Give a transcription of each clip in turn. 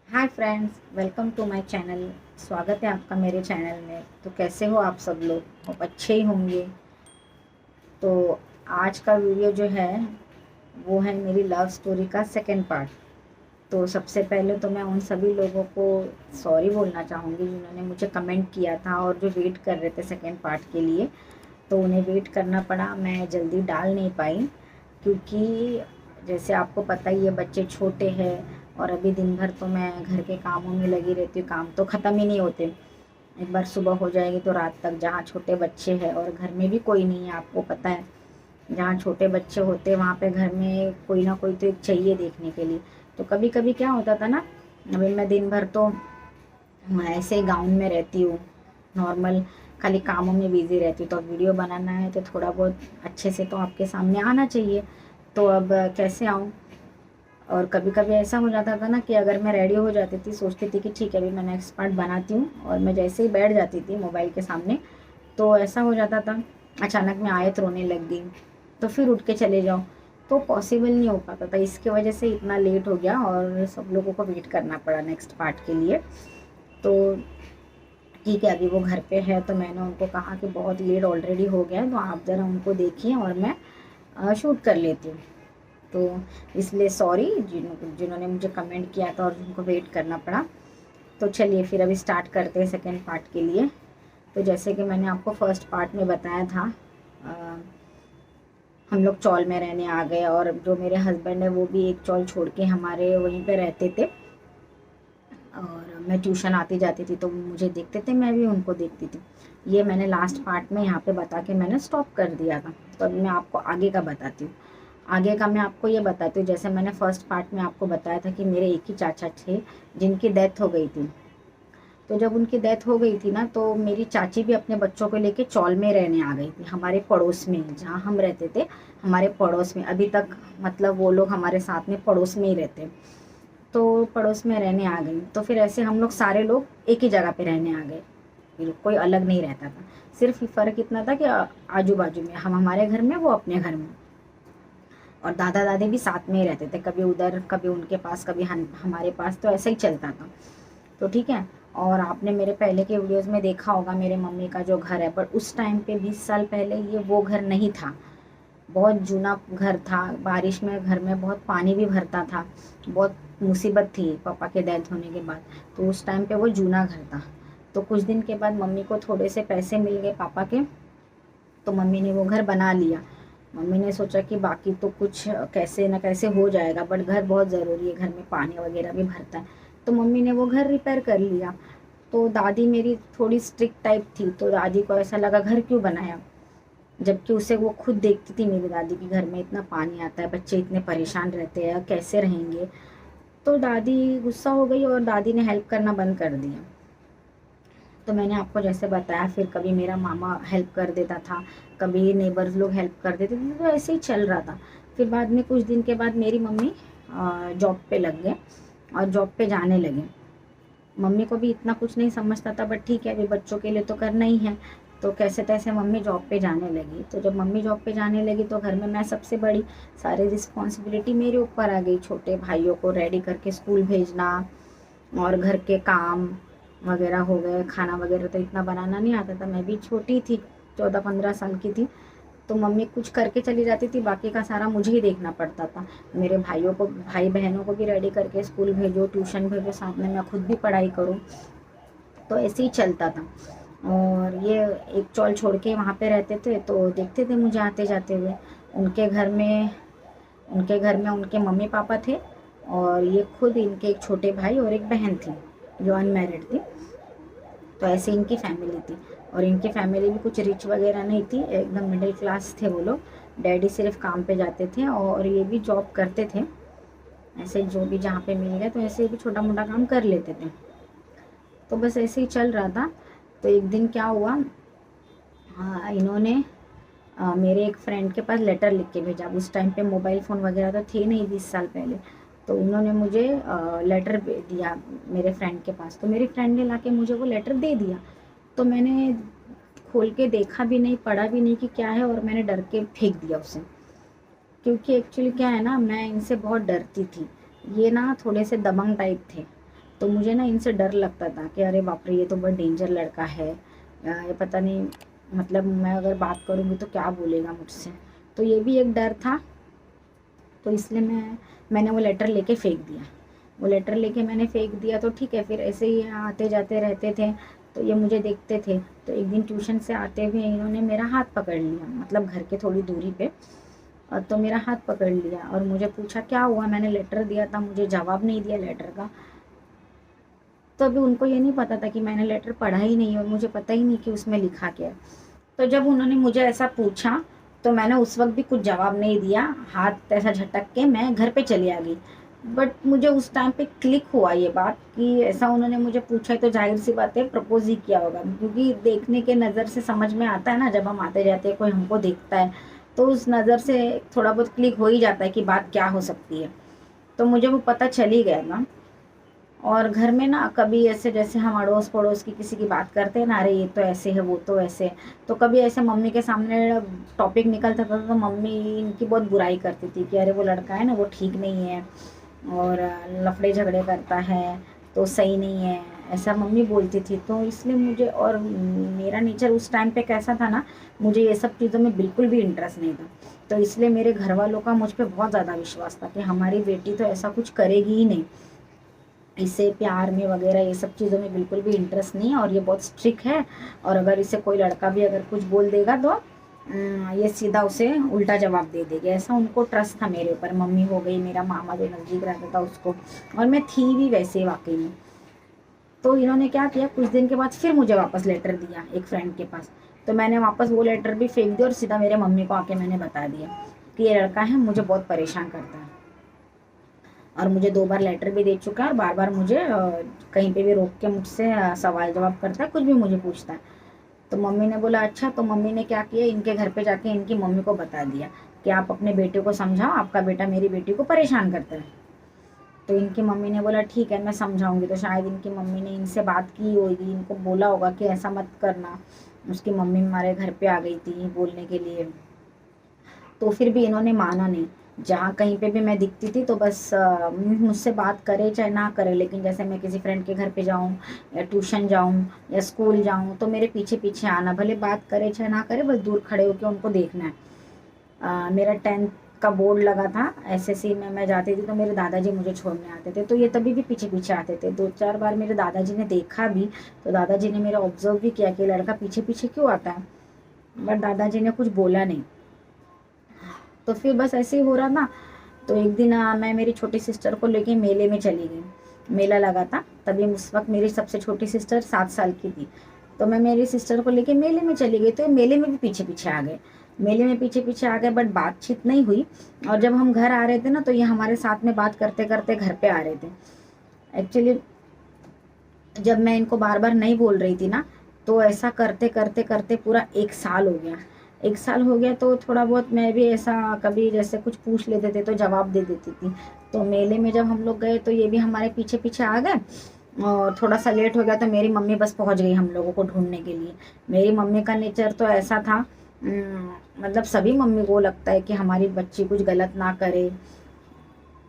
Hi friends, welcome to my channel. स्वागत है आपका मेरे चैनल में। तो कैसे हो आप सब लोग? आप अच्छे ही होंगे। तो आज का वीडियो जो है वो है मेरी लव स्टोरी का सेकंड पार्ट। तो सबसे पहले तो मैं उन सभी लोगों को सॉरी बोलना चाहूँगी जिन्होंने मुझे कमेंट किया था और जो वेट कर रहे थे सेकंड पार्ट के लिए। तो उन्हें वेट करना पड़ा, मैं जल्दी डाल नहीं पाई क्योंकि जैसे आपको पता ही है बच्चे छोटे हैं और अभी दिन भर तो मैं घर के कामों में लगी रहती हूँ। काम तो ख़त्म ही नहीं होते। एक बार सुबह हो जाएगी तो रात तक, जहाँ छोटे बच्चे हैं और घर में भी कोई नहीं है, आपको पता है जहाँ छोटे बच्चे होते हैं वहाँ पे घर में कोई ना कोई तो एक चाहिए देखने के लिए। तो कभी कभी क्या होता था ना, अभी मैं दिन भर तो मैं ऐसे ही गाउन में रहती हूँ, नॉर्मल खाली कामों में बिजी रहती हूँ। तो अब वीडियो बनाना है तो थोड़ा बहुत अच्छे से तो आपके सामने आना चाहिए। तो अब कैसे आऊँ? और कभी कभी ऐसा हो जाता था ना कि अगर मैं रेडी हो जाती थी, सोचती थी कि ठीक है अभी मैं नेक्स्ट पार्ट बनाती हूँ, और मैं जैसे ही बैठ जाती थी मोबाइल के सामने तो ऐसा हो जाता था अचानक मैं आयत रोने लग गई। तो फिर उठ के चले जाओ, तो पॉसिबल नहीं हो पाता था। इसकी वजह से इतना लेट हो गया और सब लोगों को वेट करना पड़ा नेक्स्ट पार्ट के लिए। तो ठीक है, अभी वो घर पे है तो मैंने उनको कहा कि बहुत लेट ऑलरेडी हो गया है तो आप ज़रा उनको देखिए और मैं शूट कर लेती हूँ। तो इसलिए सॉरी जिन्होंने मुझे कमेंट किया था और जिनको वेट करना पड़ा। तो चलिए फिर अभी स्टार्ट करते हैं सेकेंड पार्ट के लिए। तो जैसे कि मैंने आपको फर्स्ट पार्ट में बताया था, अ, हम लोग चौल में रहने आ गए और जो मेरे हस्बैंड है वो भी एक चौल छोड़ के हमारे वहीं पे रहते थे। और मैं ट्यूशन आती जाती थी तो मुझे देखते थे, मैं भी उनको देखती थी। ये मैंने लास्ट पार्ट में यहाँ पे बता के मैंने स्टॉप कर दिया था। तो अभी मैं आपको आगे का बताती हूँ। आगे का मैं आपको ये बताती हूँ, जैसे मैंने फर्स्ट पार्ट में आपको बताया था कि मेरे एक ही चाचा थे जिनकी डेथ हो गई थी। तो जब उनकी डेथ हो गई थी ना तो मेरी चाची भी अपने बच्चों को लेके चौल में रहने आ गई थी, हमारे पड़ोस में जहाँ हम रहते थे। हमारे पड़ोस में अभी तक, मतलब वो लोग हमारे साथ में पड़ोस में ही रहते। तो पड़ोस में रहने आ गई। तो फिर ऐसे हम लोग सारे लोग एक ही जगह पे रहने आ गए, फिर कोई अलग नहीं रहता था। सिर्फ फ़र्क इतना था कि आजू बाजू में, हम हमारे घर में वो अपने घर में। और दादा दादी भी साथ में ही रहते थे, कभी उधर कभी उनके पास कभी हमारे पास, तो ऐसा ही चलता था। तो ठीक है। और आपने मेरे पहले के वीडियोस में देखा होगा मेरे मम्मी का जो घर है, पर उस टाइम पे 20 साल पहले ये वो घर नहीं था। बहुत जूना घर था। बारिश में घर में बहुत पानी भी भरता था। बहुत मुसीबत थी पापा के डेथ होने के बाद। तो उस टाइम पे वो जूना घर था। तो कुछ दिन के बाद मम्मी को थोड़े से पैसे मिल गए पापा के, तो मम्मी ने वो घर बना लिया। मम्मी ने सोचा कि बाकी तो कुछ कैसे ना कैसे हो जाएगा, बट घर बहुत ज़रूरी है, घर में पानी वगैरह भी भरता है। तो मम्मी ने वो घर रिपेयर कर लिया। तो दादी मेरी थोड़ी स्ट्रिक्ट टाइप थी, तो दादी को ऐसा लगा घर क्यों बनाया, जबकि उसे वो खुद देखती थी मेरी दादी की घर में इतना पानी आता है, बच्चे इतने परेशान रहते हैं, कैसे रहेंगे। तो दादी गुस्सा हो गई और दादी ने हेल्प करना बंद कर दिया। तो मैंने आपको जैसे बताया, फिर कभी मेरा मामा हेल्प कर देता था, कभी नेबर्स लोग हेल्प कर देते थे, तो ऐसे ही चल रहा था। फिर बाद में कुछ दिन के बाद मेरी मम्मी जॉब पे लग गए और जॉब पे जाने लगे। मम्मी को भी इतना कुछ नहीं समझता था, बट ठीक है अभी बच्चों के लिए तो करना ही है। तो कैसे तैसे मम्मी जॉब पे जाने लगी। तो जब मम्मी जॉब पे जाने लगी तो घर में मैं सबसे बड़ी, सारी रिस्पॉन्सिबिलिटी मेरे ऊपर आ गई। छोटे भाइयों को रेडी करके स्कूल भेजना और घर के काम वगैरह हो गए। खाना वगैरह तो इतना बनाना नहीं आता था, मैं भी छोटी थी, 14-15 साल की थी। तो मम्मी कुछ करके चली जाती थी, बाकी का सारा मुझे ही देखना पड़ता था। मेरे भाइयों को, भाई बहनों को भी रेडी करके स्कूल भेजो, ट्यूशन भेजो, साथ में मैं खुद भी पढ़ाई करूँ। तो ऐसे ही चलता था। और ये एक चौल छोड़ के वहाँ पे रहते थे तो देखते थे मुझे आते जाते हुए। उनके घर में उनके घर में उनके मम्मी पापा थे और ये खुद, इनके एक छोटे भाई और एक बहन थी जो अनमैरिड थी। तो ऐसे इनकी फैमिली थी। और इनकी फैमिली भी कुछ रिच वगैरह नहीं थी, एकदम मिडिल क्लास थे वो लोग। डैडी सिर्फ काम पे जाते थे और ये भी जॉब करते थे। ऐसे जो भी जहाँ पे मिल गए तो ऐसे ही भी छोटा मोटा काम कर लेते थे। तो बस ऐसे ही चल रहा था। तो एक दिन क्या हुआ, हाँ, इन्होंने मेरे एक फ्रेंड के पास लेटर लिख के भेजा। उस टाइम पे मोबाइल फ़ोन वगैरह तो थे नहीं 20 साल पहले। तो उन्होंने मुझे लेटर दिया मेरे फ्रेंड के पास। तो मेरी फ्रेंड ने लाके मुझे वो लेटर दे दिया। तो मैंने खोल के देखा भी नहीं, पढ़ा भी नहीं कि क्या है, और मैंने डर के फेंक दिया उसे। क्योंकि एक्चुअली क्या है ना, मैं इनसे बहुत डरती थी। ये ना थोड़े से दबंग टाइप थे। तो मुझे ना इनसे डर लगता था कि अरे बाप रे, ये तो बहुत डेंजर लड़का है, ये पता नहीं, मतलब मैं अगर बात करूँगी तो क्या बोलेगा मुझसे। तो ये भी एक डर था। तो इसलिए मैंने वो लेटर लेके फेंक दिया। वो लेटर लेके मैंने फेंक दिया तो ठीक है, फिर ऐसे ही आते जाते रहते थे। तो ये मुझे देखते थे। तो एक दिन ट्यूशन से आते हुए इन्होंने मेरा हाथ पकड़ लिया, मतलब घर के थोड़ी दूरी पे। और तो मेरा हाथ पकड़ लिया और मुझे पूछा क्या हुआ, मैंने लेटर दिया था, मुझे जवाब नहीं दिया लेटर का। तो अभी उनको ये नहीं पता था कि मैंने लेटर पढ़ा ही नहीं और मुझे पता ही नहीं कि उसमें लिखा क्या है। तो जब उन्होंने मुझे ऐसा पूछा तो मैंने उस वक्त भी कुछ जवाब नहीं दिया, हाथ ऐसा झटक के मैं घर पे चली आ गई। बट मुझे उस टाइम पे क्लिक हुआ ये बात कि ऐसा उन्होंने मुझे पूछा है तो जाहिर सी बात है प्रपोज ही किया होगा, क्योंकि देखने के नज़र से समझ में आता है ना, जब हम आते जाते हैं कोई हमको देखता है तो उस नज़र से थोड़ा बहुत क्लिक हो ही जाता है कि बात क्या हो सकती है। तो मुझे वो पता चल ही गया ना। और घर में ना कभी ऐसे, जैसे हम अड़ोस पड़ोस की किसी की बात करते हैं ना, अरे ये तो ऐसे है, वो तो ऐसे है, तो कभी ऐसे मम्मी के सामने टॉपिक निकलता था तो मम्मी इनकी बहुत बुराई करती थी कि अरे वो लड़का है ना वो ठीक नहीं है और लफड़े झगड़े करता है, तो सही नहीं है, ऐसा मम्मी बोलती थी। तो इसलिए मुझे, और मेरा नेचर उस टाइम पे कैसा था ना, मुझे ये सब चीज़ों में बिल्कुल भी इंटरेस्ट नहीं था। तो इसलिए मेरे घर वालों का मुझ पर बहुत ज़्यादा विश्वास था कि हमारी बेटी तो ऐसा कुछ करेगी ही नहीं, इसे प्यार में वगैरह ये सब चीज़ों में बिल्कुल भी इंटरेस्ट नहीं है और ये बहुत स्ट्रिक्ट है। और अगर इसे कोई लड़का भी अगर कुछ बोल देगा तो ये सीधा उसे उल्टा जवाब दे देगी, ऐसा उनको ट्रस्ट था मेरे ऊपर। मम्मी हो गई, मेरा मामा जो नज़दीक रहता था उसको, और मैं थी भी वैसे वाकई में। तो इन्होंने क्या किया, कुछ दिन के बाद फिर मुझे वापस लेटर दिया एक फ्रेंड के पास। तो मैंने वापस वो लेटर भी फेंक दिया और सीधा मेरे मम्मी को आके मैंने बता दिया कि ये लड़का है, मुझे बहुत परेशान करता है और मुझे 2 बार लेटर भी दे चुका है और बार बार मुझे कहीं पे भी रोक के मुझसे सवाल जवाब करता है, कुछ भी मुझे पूछता है। तो मम्मी ने बोला अच्छा। तो मम्मी ने क्या किया, इनके घर पे जाके इनकी मम्मी को बता दिया कि आप अपने बेटे को समझाओ, आपका बेटा मेरी बेटी को परेशान करता है। तो इनकी मम्मी ने बोला ठीक है मैं समझाऊंगी। तो शायद इनकी मम्मी ने इनसे बात की होगी, इनको बोला होगा कि ऐसा मत करना। उसकी मम्मी हमारे घर पे आ गई थी बोलने के लिए। तो फिर भी इन्होंने माना नहीं। जहाँ कहीं पे भी मैं दिखती थी तो बस मुझसे बात करे चाहे ना करे, लेकिन जैसे मैं किसी फ्रेंड के घर पे जाऊँ या ट्यूशन जाऊँ या स्कूल जाऊँ तो मेरे पीछे पीछे आना, भले बात करे चाहे ना करे, बस दूर खड़े होकर उनको देखना है। मेरा 10th का बोर्ड लगा था, एसएससी में मैं जाती थी तो मेरे दादाजी मुझे छोड़ने आते थे, तो ये तभी भी पीछे पीछे आते थे। 2-4 बार मेरे दादाजी ने देखा भी, तो दादाजी ने मेरा ऑब्जर्व भी किया कि लड़का पीछे पीछे क्यों आता है, बट दादाजी ने कुछ बोला नहीं। तो फिर बस ऐसे ही हो रहा ना। तो एक दिन मैं मेरी छोटी सिस्टर को लेके मेले में चली गई। मेला लगा था तभी, उस वक्त मेरी सबसे छोटी सिस्टर 7 साल की थी। तो मैं मेरी सिस्टर को लेके मेले में चली गई, तो मेले में भी पीछे पीछे आ गए। मेले में पीछे पीछे आ गए बट बातचीत नहीं हुई। और जब हम घर आ रहे थे ना तो ये हमारे साथ में बात करते करते घर पे आ रहे थे। एक्चुअली जब मैं इनको बार बार नहीं बोल रही थी ना, तो ऐसा करते करते करते पूरा 1 साल हो गया। 1 साल हो गया तो थोड़ा बहुत मैं भी ऐसा, कभी जैसे कुछ पूछ लेते थे तो जवाब दे देती थी। तो मेले में जब हम लोग गए तो ये भी हमारे पीछे पीछे आ गए। और थोड़ा सा लेट हो गया तो मेरी मम्मी बस पहुंच गई हम लोगों को ढूंढने के लिए। मेरी मम्मी का नेचर तो ऐसा था, मतलब सभी मम्मी को लगता है कि हमारी बच्ची कुछ गलत ना करे।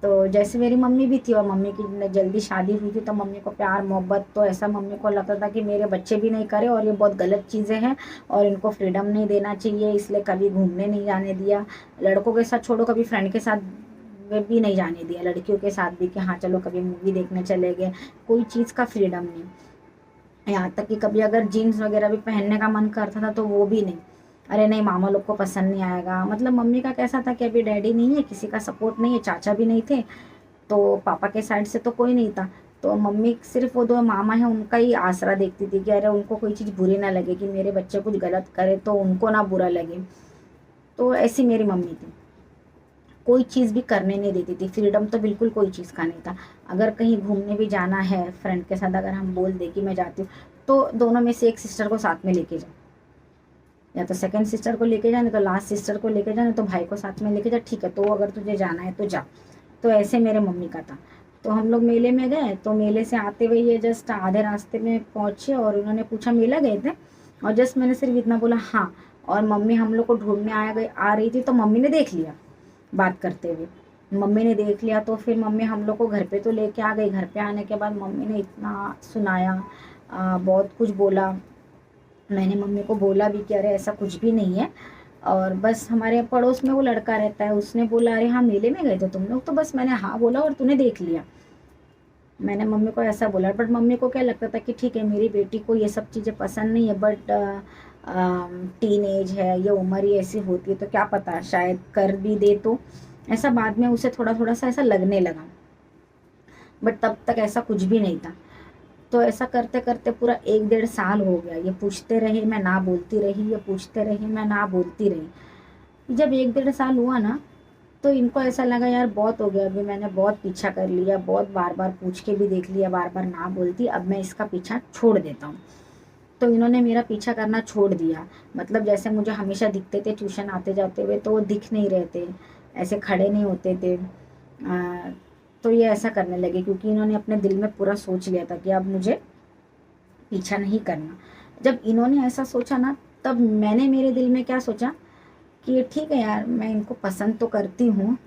तो जैसे मेरी मम्मी भी थी और मम्मी की जल्दी शादी हुई थी तो मम्मी को प्यार मोहब्बत, तो ऐसा मम्मी को लगता था कि मेरे बच्चे भी नहीं करे और ये बहुत गलत चीज़ें हैं और इनको फ्रीडम नहीं देना चाहिए, इसलिए कभी घूमने नहीं जाने दिया। लड़कों के साथ छोड़ो, कभी फ्रेंड के साथ में भी नहीं जाने दिया, लड़कियों के साथ भी कि हाँ चलो कभी मूवी देखने चले गए, कोई चीज़ का फ्रीडम नहीं। यहाँ तक कि कभी अगर जीन्स वगैरह भी पहनने का मन करता था तो वो भी नहीं। अरे नहीं, मामा लोग को पसंद नहीं आएगा। मतलब मम्मी का कैसा था कि अभी डैडी नहीं है, किसी का सपोर्ट नहीं है, चाचा भी नहीं थे, तो पापा के साइड से तो कोई नहीं था। तो मम्मी सिर्फ वो 2 मामा हैं उनका ही आसरा देखती थी कि अरे उनको कोई चीज़ बुरी ना लगे, कि मेरे बच्चे कुछ गलत करे तो उनको ना बुरा लगे। तो ऐसी मेरी मम्मी थी, कोई चीज़ भी करने नहीं देती थी, फ्रीडम तो बिल्कुल कोई चीज़ का नहीं था। अगर कहीं घूमने भी जाना है फ्रेंड के साथ, अगर हम बोल दे कि मैं जाती हूँ, तो दोनों में से एक सिस्टर को साथ में लेके जाओ, या तो सेकंड सिस्टर को लेके जाए, नहीं तो लास्ट सिस्टर को लेके जाए, तो भाई को साथ में लेके जा, ठीक है तो अगर तुझे जाना है तो जा। तो ऐसे मेरे मम्मी का था। तो हम लोग मेले में गए, तो मेले से आते हुए ये जस्ट आधे रास्ते में पहुँचे और उन्होंने पूछा मेला गए थे, और जस्ट मैंने सिर्फ इतना बोला हाँ। और मम्मी हम लोग को ढूंढने आ रही थी तो मम्मी ने देख लिया बात करते हुए। मम्मी ने देख लिया तो फिर मम्मी हम लोग को घर पे तो लेके आ गई। घर पे आने के बाद मम्मी ने इतना सुनाया, बहुत कुछ बोला। मैंने मम्मी को बोला भी कि अरे ऐसा कुछ भी नहीं है, और बस हमारे पड़ोस में वो लड़का रहता है, उसने बोला अरे हाँ मेले में गए थे तुम लोग, तो बस मैंने हाँ बोला और तूने देख लिया। मैंने मम्मी को ऐसा बोला, बट मम्मी को क्या लगता था कि ठीक है मेरी बेटी को ये सब चीज़ें पसंद नहीं है, बट टीन एज है, ये उम्र ही ऐसी होती है, तो क्या पता शायद कर भी दे। तो ऐसा बाद में उसे थोड़ा थोड़ा सा ऐसा लगने लगा, बट तब तक ऐसा कुछ भी नहीं था। तो ऐसा करते करते पूरा 1 डेढ़ साल हो गया। ये पूछते रहे, मैं ना बोलती रही, ये पूछते रहे, मैं ना बोलती रही। जब 1 डेढ़ साल हुआ ना, तो इनको ऐसा लगा यार बहुत हो गया, अभी मैंने बहुत पीछा कर लिया, बहुत बार बार पूछ के भी देख लिया, बार बार ना बोलती, अब मैं इसका पीछा छोड़ देता हूँ। तो इन्होंने मेरा पीछा करना छोड़ दिया। मतलब जैसे मुझे हमेशा दिखते थे ट्यूशन आते जाते हुए, तो वो दिख नहीं रहे थे, ऐसे खड़े नहीं होते थे। तो ये ऐसा करने लगे क्योंकि इन्होंने अपने दिल में पूरा सोच लिया था कि अब मुझे पीछा नहीं करना। जब इन्होंने ऐसा सोचा ना, तब मैंने मेरे दिल में क्या सोचा कि ठीक है यार, मैं इनको पसंद तो करती हूँ,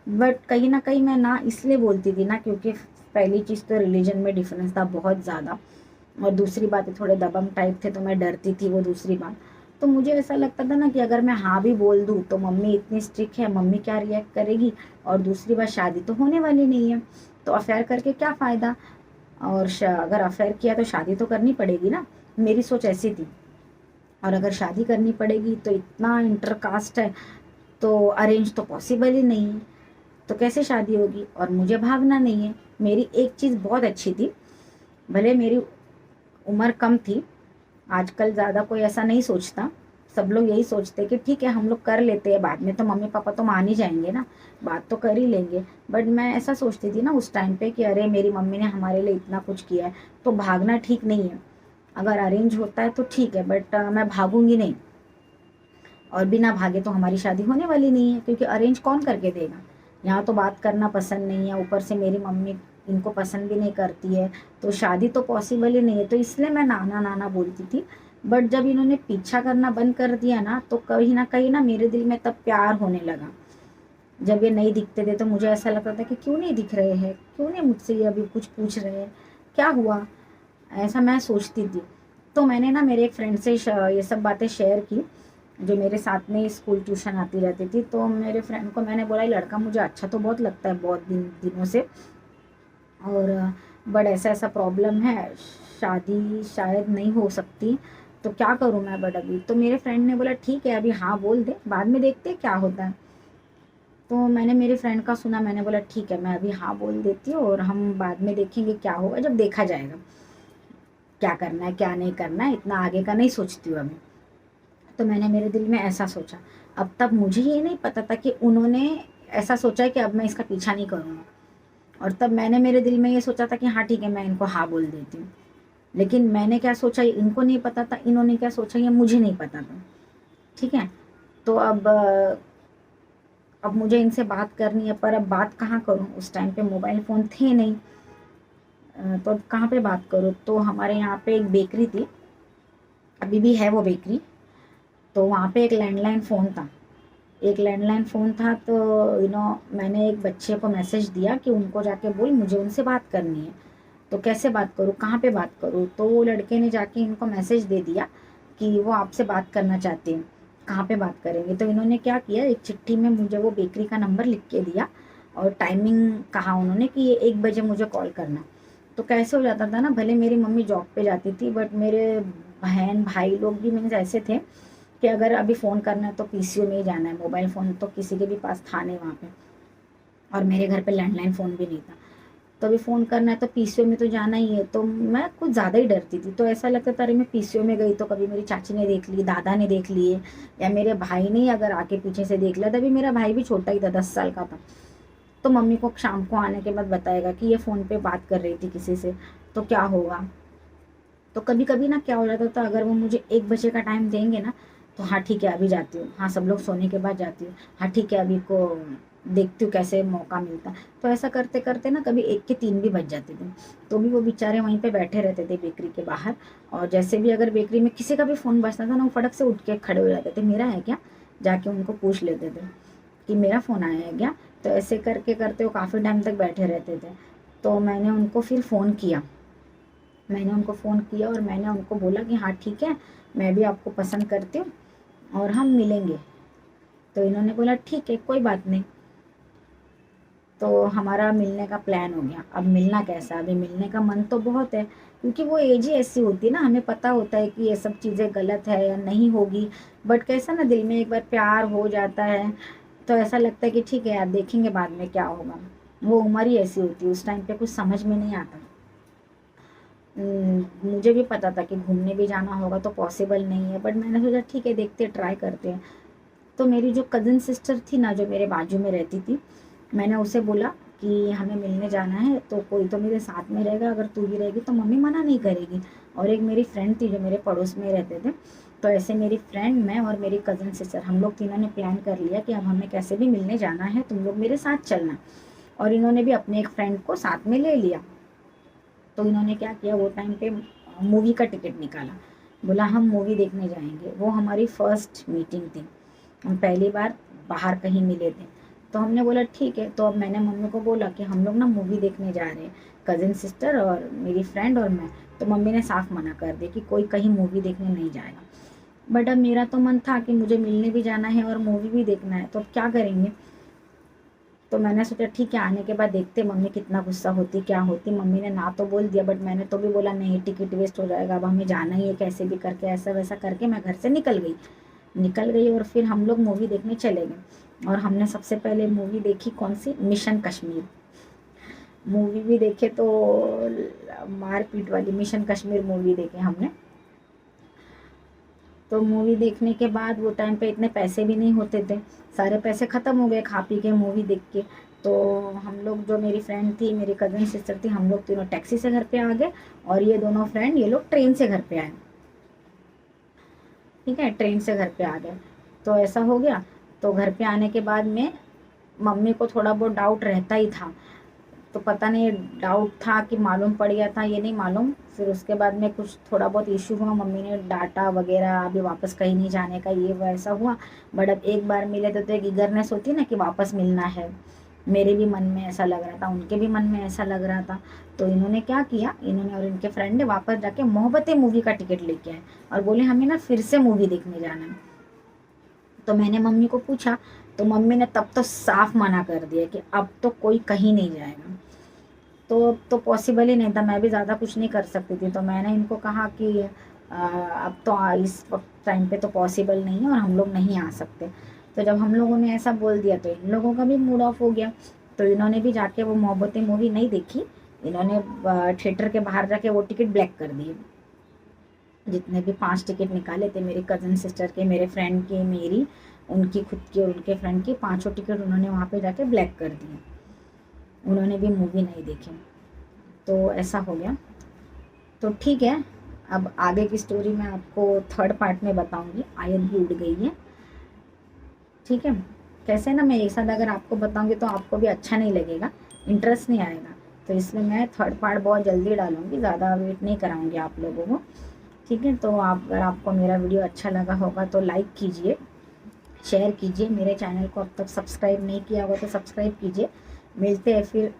बट कहीं ना कहीं मैं ना इसलिए बोलती थी ना, क्योंकि पहली चीज़ तो रिलीजन में डिफरेंस था बहुत ज़्यादा, और दूसरी बात है थोड़े दबंग टाइप थे, तो मैं डरती थी, वो दूसरी बात। तो मुझे ऐसा लगता था ना कि अगर मैं हाँ भी बोल दूँ तो मम्मी इतनी स्ट्रिक्ट है, मम्मी क्या रिएक्ट करेगी, और दूसरी बात शादी तो होने वाली नहीं है, तो अफेयर करके क्या फ़ायदा। और अगर अफेयर किया तो शादी तो करनी पड़ेगी ना, मेरी सोच ऐसी थी। और अगर शादी करनी पड़ेगी तो इतना इंटरकास्ट है, तो अरेंज तो पॉसिबल ही नहीं है, तो कैसे शादी होगी, और मुझे भागना नहीं है। मेरी एक चीज़ बहुत अच्छी थी, भले मेरी उम्र कम थी, आजकल ज़्यादा कोई ऐसा नहीं सोचता, सब लोग यही सोचते कि ठीक है हम लोग कर लेते हैं, बाद में तो मम्मी पापा तो मान ही जाएंगे ना, बात तो कर ही लेंगे। बट मैं ऐसा सोचती थी ना उस टाइम पे कि अरे मेरी मम्मी ने हमारे लिए इतना कुछ किया है, तो भागना ठीक नहीं है। अगर अरेंज होता है तो ठीक है, बट मैं भागूंगी नहीं, और बिना भागे तो हमारी शादी होने वाली नहीं है, क्योंकि अरेंज कौन करके देगा। यहाँ तो बात करना पसंद नहीं है, ऊपर से मेरी मम्मी इनको पसंद भी नहीं करती है, तो शादी तो पॉसिबल ही नहीं है। तो इसलिए मैं नाना नाना बोलती थी। बट जब इन्होंने पीछा करना बंद कर दिया ना, तो कहीं ना मेरे दिल में तब प्यार होने लगा। जब ये नहीं दिखते थे तो मुझे ऐसा लगता था कि क्यों नहीं दिख रहे हैं, क्यों नहीं मुझसे ये अभी कुछ पूछ रहे हैं, क्या हुआ, ऐसा मैं सोचती थी। तो मैंने ना मेरे एक फ्रेंड से ये सब बातें शेयर की, जो मेरे साथ में स्कूल ट्यूशन आती रहती थी। तो मेरे फ्रेंड को मैंने बोला ये लड़का मुझे अच्छा तो बहुत लगता है बहुत दिनों से, और बट ऐसा ऐसा प्रॉब्लम है, शादी शायद नहीं हो सकती, तो क्या करूँ मैं बट अभी। तो मेरे फ्रेंड ने बोला ठीक है अभी हाँ बोल दे, बाद में देखते हैं क्या होता है। तो मैंने मेरे फ्रेंड का सुना, मैंने बोला ठीक है मैं अभी हाँ बोल देती हूँ, और हम बाद में देखेंगे क्या होगा, जब देखा जाएगा क्या करना है क्या नहीं करना है, इतना आगे का नहीं सोचती हूँ अभी। तो मैंने मेरे दिल में ऐसा सोचा। अब तब मुझे ये नहीं पता था कि उन्होंने ऐसा सोचा है कि अब मैं इसका पीछा नहीं करूँगा, और तब मैंने मेरे दिल में ये सोचा था कि हाँ ठीक है मैं इनको हाँ बोल देती हूँ। लेकिन मैंने क्या सोचा ये इनको नहीं पता था, इन्होंने क्या सोचा ये मुझे नहीं पता था। ठीक है। तो अब मुझे इनसे बात करनी है, पर अब बात कहाँ करूँ, उस टाइम पे मोबाइल फ़ोन थे नहीं। तो अब कहाँ पे बात करूँ। तो हमारे यहाँ पे एक बेकरी थी, अभी भी है वो बेकरी। तो वहाँ पे एक लैंडलाइन फ़ोन था, तो मैंने एक बच्चे को मैसेज दिया कि उनको जाके बोल मुझे उनसे बात करनी है। तो कैसे बात करूँ, कहाँ पे बात करूँ। तो वो लड़के ने जाके इनको मैसेज दे दिया कि वो आपसे बात करना चाहते हैं, कहाँ पे बात करेंगे। तो इन्होंने क्या किया, एक चिट्ठी में मुझे वो बेकरी का नंबर लिख के दिया, और टाइमिंग कहा उन्होंने कि ये 1 बजे मुझे कॉल करना। तो कैसे हो जाता था ना, भले मेरी मम्मी जॉब पे जाती थी, बट मेरे बहन भाई लोग भी मीन्स ऐसे थे कि अगर अभी फ़ोन करना है तो पीसीओ में ही जाना है, मोबाइल फ़ोन तो किसी के भी पास था नहीं वहाँ पे, और मेरे घर पे लैंडलाइन फ़ोन भी नहीं था। तो अभी फ़ोन करना है तो पीसीओ में तो जाना ही है। तो मैं कुछ ज़्यादा ही डरती थी, तो ऐसा लगता था अरे मैं पीसीओ में गई तो कभी मेरी चाची ने देख ली, दादा ने देख लिए, या मेरे भाई ने अगर आके पीछे से देख लिया। तभी मेरा भाई भी छोटा ही था, 10 साल का था। तो मम्मी को शाम को आने के बाद बताएगा कि ये फ़ोन पे बात कर रही थी किसी से, तो क्या होगा। तो कभी कभी ना क्या हो जाता था, अगर वो मुझे 1 बजे का टाइम देंगे ना, तो हाँ ठीक है अभी जाती हूँ, हाँ सब लोग सोने के बाद जाती हूँ, हाँ ठीक है अभी को देखती हूँ कैसे मौका मिलता। तो ऐसा करते करते ना कभी 1 के 3 भी बज जाते थे। तो भी वो बेचारे वहीं पे बैठे रहते थे बेकरी के बाहर, और जैसे भी अगर बेकरी में किसी का भी फ़ोन बजता था ना, वो फटक से उठ के खड़े हो जाते थे, मेरा है क्या, जाके उनको पूछ लेते थे कि मेरा फ़ोन आया है क्या, तो ऐसे करके करते वो काफ़ी टाइम तक बैठे रहते थे। तो मैंने उनको फिर फ़ोन किया, और मैंने उनको बोला कि हाँ ठीक है, मैं भी आपको पसंद करती हूँ और हम मिलेंगे। तो इन्होंने बोला ठीक है, कोई बात नहीं। तो हमारा मिलने का प्लान हो गया। अब मिलना कैसा, अभी मिलने का मन तो बहुत है, क्योंकि वो एज ही ऐसी होती है ना, हमें पता होता है कि ये सब चीज़ें गलत है या नहीं होगी, बट कैसा ना दिल में एक बार प्यार हो जाता है तो ऐसा लगता है कि ठीक है यार, देखेंगे बाद में क्या होगा। वो उम्र ही ऐसी होती है, उस टाइम पे कुछ समझ में नहीं आता। मुझे भी पता था कि घूमने भी जाना होगा तो पॉसिबल नहीं है, बट मैंने सोचा ठीक है, देखते ट्राई करते हैं। तो मेरी जो कज़न सिस्टर थी ना, जो मेरे बाजू में रहती थी, मैंने उसे बोला कि हमें मिलने जाना है, तो कोई तो मेरे साथ में रहेगा, अगर तू भी रहेगी तो मम्मी मना नहीं करेगी। और एक मेरी फ्रेंड थी जो मेरे पड़ोस में रहते थे। तो ऐसे मेरी फ्रेंड, मैं और मेरी कज़न सिस्टर, हम लोग तीनों ने प्लान कर लिया कि अब हमें कैसे भी मिलने जाना है, तुम लोग मेरे साथ चलना। और इन्होंने भी अपने एक फ्रेंड को साथ में ले लिया। तो इन्होंने क्या किया, वो टाइम पे मूवी का टिकट निकाला, बोला हम मूवी देखने जाएंगे। वो हमारी फर्स्ट मीटिंग थी, हम पहली बार बाहर कहीं मिले थे। तो हमने बोला ठीक है। तो अब मैंने मम्मी को बोला कि हम लोग ना मूवी देखने जा रहे हैं, कज़न सिस्टर और मेरी फ्रेंड और मैं। तो मम्मी ने साफ मना कर दिया कि कोई कहीं मूवी देखने नहीं जाएगा। बट अब मेरा तो मन था कि मुझे मिलने भी जाना है और मूवी भी देखना है, तो अब क्या करेंगे। तो मैंने सोचा ठीक है, आने के बाद देखते मम्मी कितना गुस्सा होती, क्या होती। मम्मी ने ना तो बोल दिया, बट मैंने तो भी बोला नहीं, टिकट वेस्ट हो जाएगा, अब हमें जाना ही है कैसे भी करके। ऐसा वैसा करके मैं घर से निकल गई और फिर हम लोग मूवी देखने चले गए। और हमने सबसे पहले मूवी देखी कौन सी, मिशन कश्मीर। मूवी भी देखे तो मारपीट वाली मिशन कश्मीर मूवी देखे हमने। तो मूवी देखने के बाद वो टाइम पे इतने पैसे भी नहीं होते थे, सारे पैसे ख़त्म हो गए खा पी के मूवी देख के। तो हम लोग, जो मेरी फ्रेंड थी, मेरी कज़न सिस्टर थी, हम लोग तीनों टैक्सी से घर पे आ गए, और ये दोनों फ्रेंड, ये लोग ट्रेन से घर पे आए। ठीक है, ट्रेन से घर पे आ गए। तो ऐसा हो गया। तो घर पे आने के बाद में मम्मी को थोड़ा बहुत डाउट रहता ही था। तो पता नहीं डाउट था कि मालूम पड़ गया था, ये नहीं मालूम। फिर उसके बाद में कुछ थोड़ा बहुत इश्यू हुआ, मम्मी ने डांटा वगैरह, अभी वापस कहीं नहीं जाने का, ये वो ऐसा हुआ। बट अब एक बार मिले तो एक ईगरनेस होती है ना कि वापस मिलना है। मेरे भी मन में ऐसा लग रहा था, उनके भी मन में ऐसा लग रहा था। तो इन्होंने क्या किया, इन्होंने और इनके फ्रेंड ने वापस जाके मोहब्बतें मूवी का टिकट लेके आए और बोले हमें ना फिर से मूवी देखने जाना है। तो मैंने मम्मी को पूछा, तो मम्मी ने तब तो साफ मना कर दिया कि अब तो कोई कहीं नहीं जाएगा। तो अब तो पॉसिबल ही नहीं था, मैं भी ज़्यादा कुछ नहीं कर सकती थी। तो मैंने इनको कहा कि अब तो इस वक्त टाइम पे तो पॉसिबल नहीं है और हम लोग नहीं आ सकते। तो जब हम लोगों ने ऐसा बोल दिया तो इन लोगों का भी मूड ऑफ हो गया। तो इन्होंने भी जाके वो मोहब्बतें मूवी नहीं देखी, इन्होंने थिएटर के बाहर जाके वो टिकट ब्लैक कर दिए। जितने भी 5 टिकट निकाले थे, मेरी कज़न सिस्टर के, मेरे फ्रेंड के, मेरी, उनकी खुद की और उनके फ्रेंड की, पाँचों टिकट उन्होंने वहाँ पे जाके ब्लैक कर दिए। उन्होंने भी मूवी नहीं देखी। तो ऐसा हो गया। तो ठीक है, अब आगे की स्टोरी मैं आपको थर्ड पार्ट में बताऊंगी। आयत भी उड़ गई है, ठीक है। कैसे ना, मैं एक साथ अगर आपको बताऊंगी तो आपको भी अच्छा नहीं लगेगा, इंटरेस्ट नहीं आएगा। तो इसलिए मैं थर्ड पार्ट बहुत जल्दी डालूंगी, ज़्यादा वेट नहीं कराऊंगी आप लोगों को, ठीक है। तो आप, अगर आपको मेरा वीडियो अच्छा लगा होगा तो लाइक कीजिए, शेयर कीजिए। मेरे चैनल को अब तक सब्सक्राइब नहीं किया होगा तो सब्सक्राइब कीजिए। मिलते हैं फिर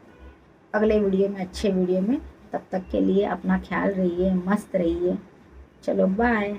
अगले वीडियो में, अच्छे वीडियो में। तब तक के लिए अपना ख्याल रहिए, मस्त रहिए। चलो बाय।